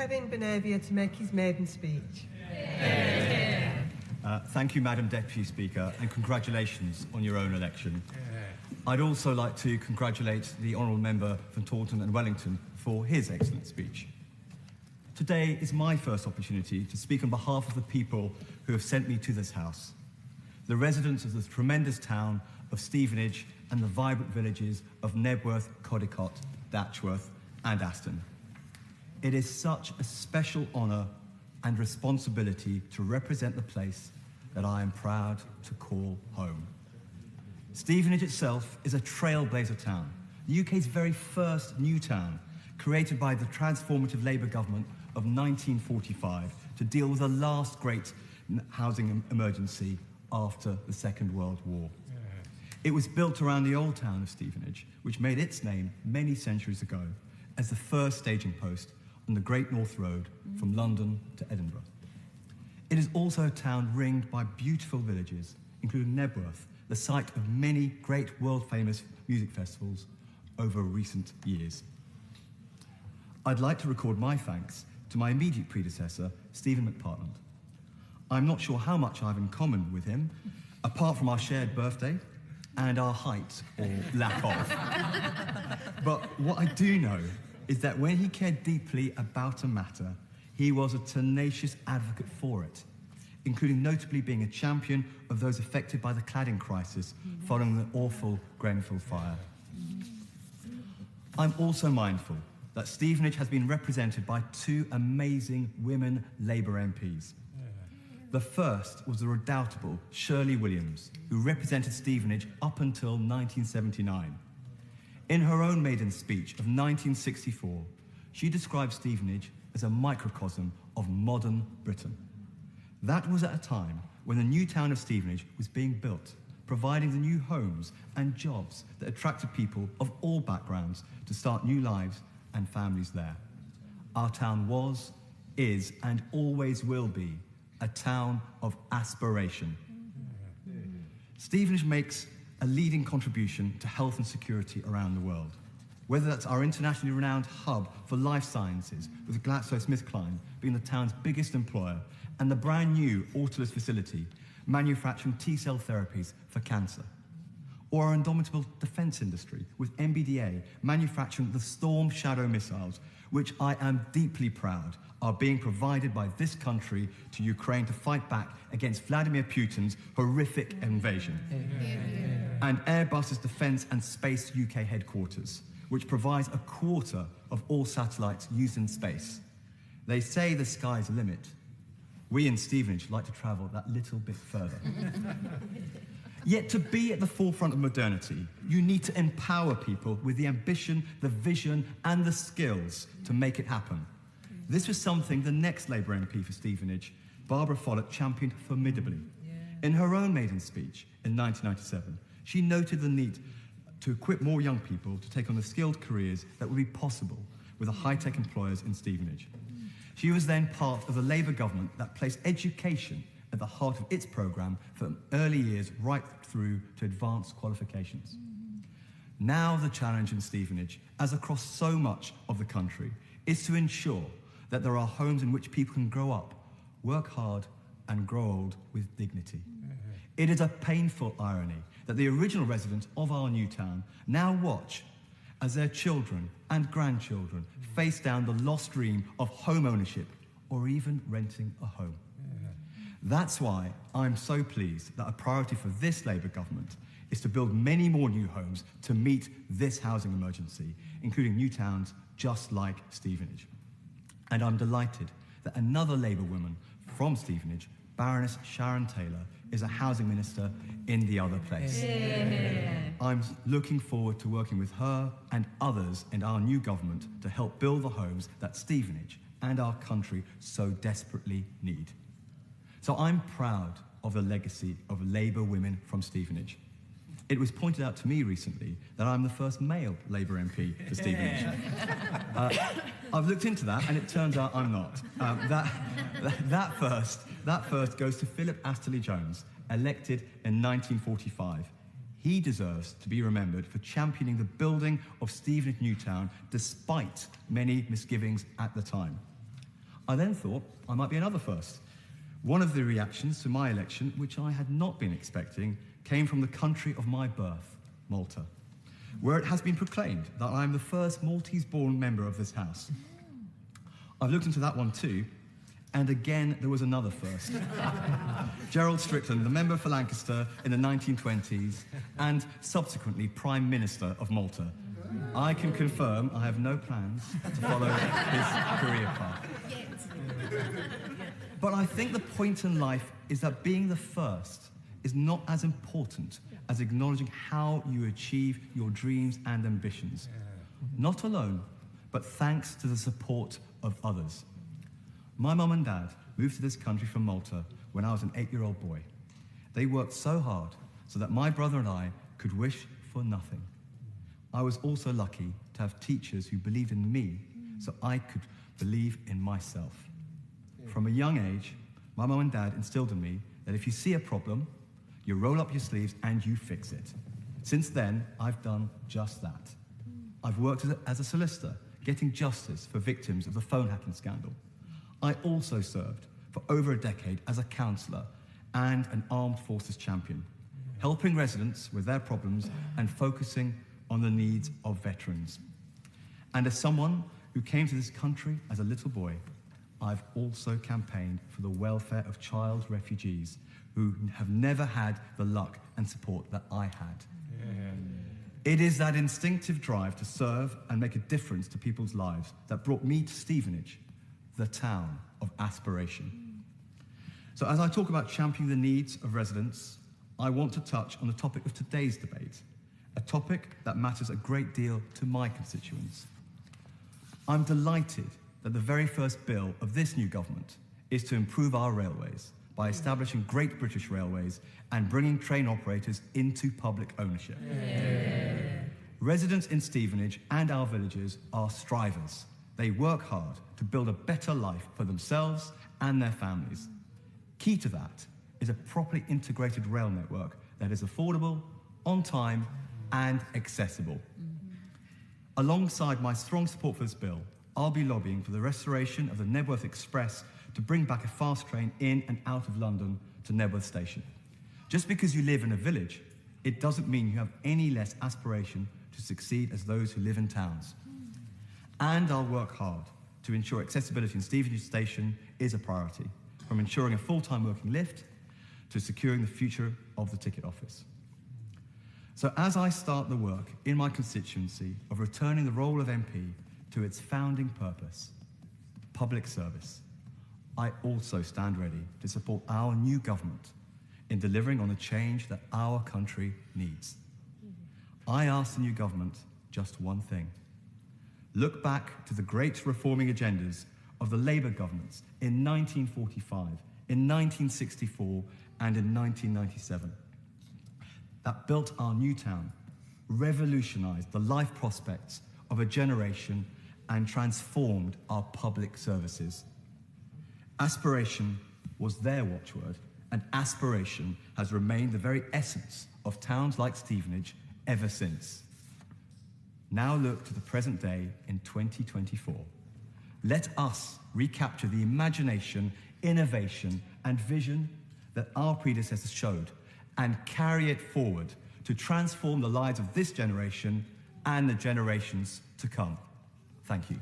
Kevin Bonavia to make his maiden speech. Thank you, Madam Deputy Speaker, and congratulations on your own election. I'd also like to congratulate the Honourable Member from Taunton and Wellington for his excellent speech. Today is my first opportunity to speak on behalf of the people who have sent me to this House, the residents of the tremendous town of Stevenage and the vibrant villages of Nebworth, Codicott, Datchworth and Aston. It is such a special honour and responsibility to represent the place that I am proud to call home. Stevenage itself is a trailblazer town, the UK's very first new town, created by the transformative Labour government of 1945 to deal with the last great housing emergency after the Second World War. It was built around the old town of Stevenage, which made its name many centuries ago as the first staging post on the Great North Road from London to Edinburgh. It is also a town ringed by beautiful villages, including Nebworth, the site of many great world-famous music festivals over recent years. I'd like to record my thanks to my immediate predecessor, Stephen McPartland. I'm not sure how much I have in common with him, apart from our shared birthday and our height, or lack of. But what I do know is that when he cared deeply about a matter, he was a tenacious advocate for it, including notably being a champion of those affected by the cladding crisis following the awful Grenfell fire. I'm also mindful that Stevenage has been represented by two amazing women Labour MPs. The first was the redoubtable Shirley Williams, who represented Stevenage up until 1979. In her own maiden speech of 1964, she described Stevenage as a microcosm of modern Britain. That was at a time when the new town of Stevenage was being built, providing the new homes and jobs that attracted people of all backgrounds to start new lives and families there. Our town was, is, and always will be a town of aspiration. Stevenage makes a leading contribution to health and security around the world, whether that's our internationally renowned hub for life sciences, with GlaxoSmithKline being the town's biggest employer, and the brand new Autolus facility manufacturing T-cell therapies for cancer, or our indomitable defence industry with MBDA manufacturing the Storm Shadow missiles, which I am deeply proud are being provided by this country to Ukraine to fight back against Vladimir Putin's horrific invasion. And Airbus's Defence and Space UK headquarters, which provides a quarter of all satellites used in space. They say the sky's the limit. We in Stevenage like to travel that little bit further. Yet to be at the forefront of modernity, you need to empower people with the ambition, the vision, and the skills to make it happen. This was something the next Labour MP for Stevenage, Barbara Follett, championed formidably. In her own maiden speech in 1997, she noted the need to equip more young people to take on the skilled careers that would be possible with the high-tech employers in Stevenage. She was then part of the Labour government that placed education at the heart of its programme from early years right through to advanced qualifications. Now the challenge in Stevenage, as across so much of the country, is to ensure that there are homes in which people can grow up, work hard, and grow old with dignity. It is a painful irony that the original residents of our new town now watch as their children and grandchildren face down the lost dream of home ownership or even renting a home. That's why I'm so pleased that a priority for this Labour government is to build many more new homes to meet this housing emergency, including new towns just like Stevenage. And I'm delighted that another Labour woman from Stevenage, Baroness Sharon Taylor, is a housing minister in the other place. I'm looking forward to working with her and others in our new government to help build the homes that Stevenage and our country so desperately need. So I'm proud of the legacy of Labour women from Stevenage. It was pointed out to me recently that I'm the first male Labour MP for Stevenage. I've looked into that, and it turns out I'm not. That first goes to Philip Astley-Jones, elected in 1945. He deserves to be remembered for championing the building of Stevenage New Town, despite many misgivings at the time. I then thought I might be another first. One of the reactions to my election, which I had not been expecting, came from the country of my birth, Malta, where it has been proclaimed that I am the first Maltese-born member of this House. I've looked into that one too, and again there was another first. Gerald Strickland, the member for Lancaster in the 1920s, and subsequently Prime Minister of Malta. I can confirm I have no plans to follow his career path. But I think the point in life is that being the first is not as important as acknowledging how you achieve your dreams and ambitions. Not alone, but thanks to the support of others. My mum and dad moved to this country from Malta when I was an 8-year-old boy. They worked so hard so that my brother and I could wish for nothing. I was also lucky to have teachers who believed in me so I could believe in myself. From a young age, my mum and dad instilled in me that if you see a problem, you roll up your sleeves and you fix it. Since then, I've done just that. I've worked as a solicitor, getting justice for victims of the phone hacking scandal. I also served for over a decade as a counsellor and an armed forces champion, helping residents with their problems and focusing on the needs of veterans. And as someone who came to this country as a little boy, I've also campaigned for the welfare of child refugees who have never had the luck and support that I had. It is that instinctive drive to serve and make a difference to people's lives that brought me to Stevenage, the town of aspiration. So as I talk about championing the needs of residents, I want to touch on the topic of today's debate, a topic that matters a great deal to my constituents. I'm delighted that the very first bill of this new government is to improve our railways by establishing Great British Railways and bringing train operators into public ownership. Residents in Stevenage and our villages are strivers. They work hard to build a better life for themselves and their families. Key to that is a properly integrated rail network that is affordable, on time, and accessible. Alongside my strong support for this bill, I'll be lobbying for the restoration of the Nebworth Express to bring back a fast train in and out of London to Nebworth Station. Just because you live in a village, it doesn't mean you have any less aspiration to succeed as those who live in towns. And I'll work hard to ensure accessibility in Stevenage Station is a priority, from ensuring a full-time working lift to securing the future of the ticket office. So as I start the work in my constituency of returning the role of MP to its founding purpose, public service, I also stand ready to support our new government in delivering on the change that our country needs. I ask the new government just one thing. Look back to the great reforming agendas of the Labour governments in 1945, in 1964, and in 1997. That built our new town, revolutionised the life prospects of a generation, and transformed our public services. Aspiration was their watchword, and aspiration has remained the very essence of towns like Stevenage ever since. Now look to the present day in 2024. Let us recapture the imagination, innovation, and vision that our predecessors showed and carry it forward to transform the lives of this generation and the generations to come. Thank you.